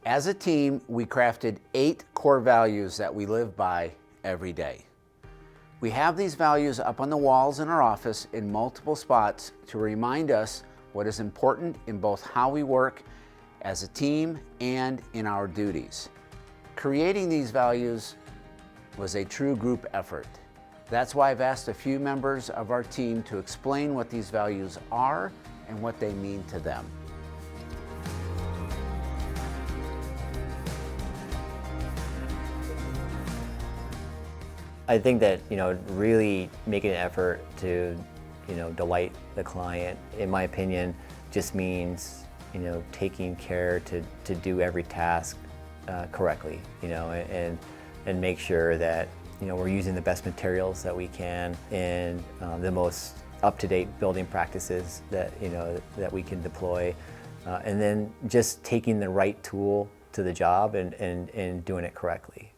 As a team, we crafted 8 core values that we live by every day. We have these values up on the walls in our office in multiple spots to remind us what is important in both how we work as a team and in our duties. Creating these values was a true group effort. That's why I've asked a few members of our team to explain what these values are and what they mean to them. I think that, really making an effort to, delight the client, in my opinion, just means, taking care to do every task correctly, and make sure that, we're using the best materials that we can and the most up-to-date building practices that, that we can deploy, and then just taking the right tool to the job and doing it correctly.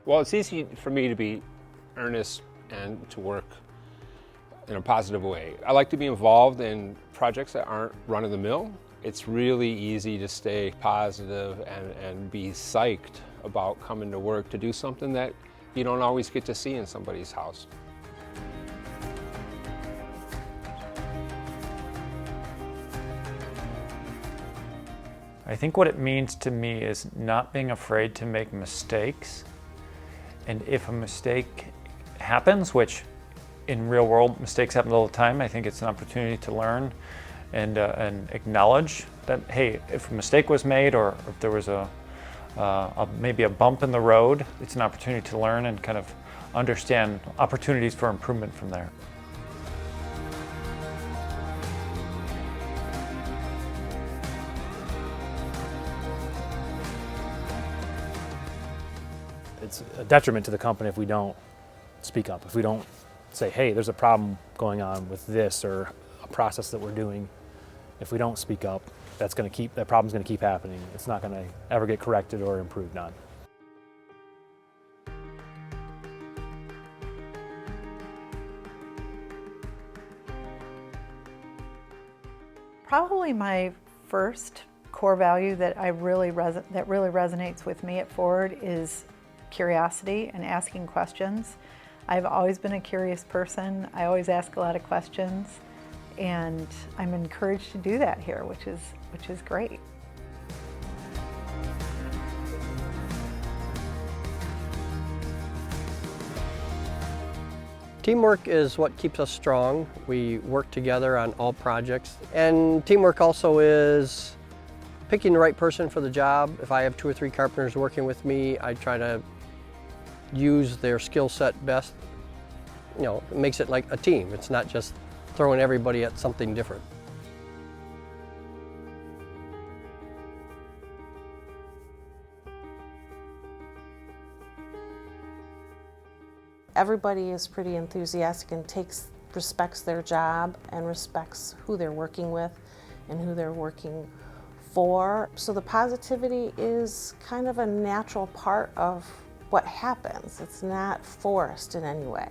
Well, it's easy for me to be earnest and to work in a positive way. I like to be involved in projects that aren't run-of-the-mill. It's really easy to stay positive and be psyched about coming to work to do something that you don't always get to see in somebody's house. I think what it means to me is not being afraid to make mistakes. And if a mistake happens, which in real world mistakes happen all the time, I think it's an opportunity to learn and acknowledge that, hey, if a mistake was made or if there was maybe a bump in the road, it's an opportunity to learn and kind of understand opportunities for improvement from there. It's a detriment to the company if we don't speak up, if we don't say, hey, there's a problem going on with this or a process that we're doing. If we don't speak up, that problem's gonna keep happening. It's not gonna ever get corrected or improved on. Probably my first core value that really resonates with me at Ford is curiosity and asking questions. I've always been a curious person. I always ask a lot of questions, and I'm encouraged to do that here, which is great. Teamwork is what keeps us strong. We work together on all projects, and teamwork also is picking the right person for the job. If I have 2 or 3 carpenters working with me, I try to use their skill set best. It makes it like a team. It's not just throwing everybody at something different. Everybody is pretty enthusiastic and respects their job and respects who they're working with and who they're working for. So the positivity is kind of a natural part of what happens. It's not forced in any way.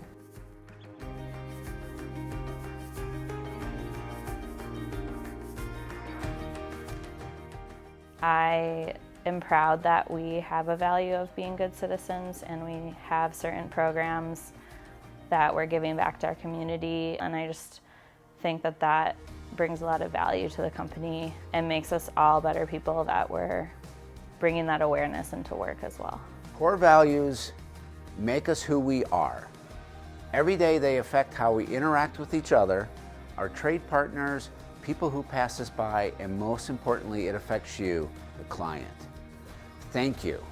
I am proud that we have a value of being good citizens and we have certain programs that we're giving back to our community, and I just think that that brings a lot of value to the company and makes us all better people that we're bringing that awareness into work as well. Core values make us who we are. Every day they affect how we interact with each other, our trade partners, people who pass us by, and most importantly, it affects you, the client. Thank you.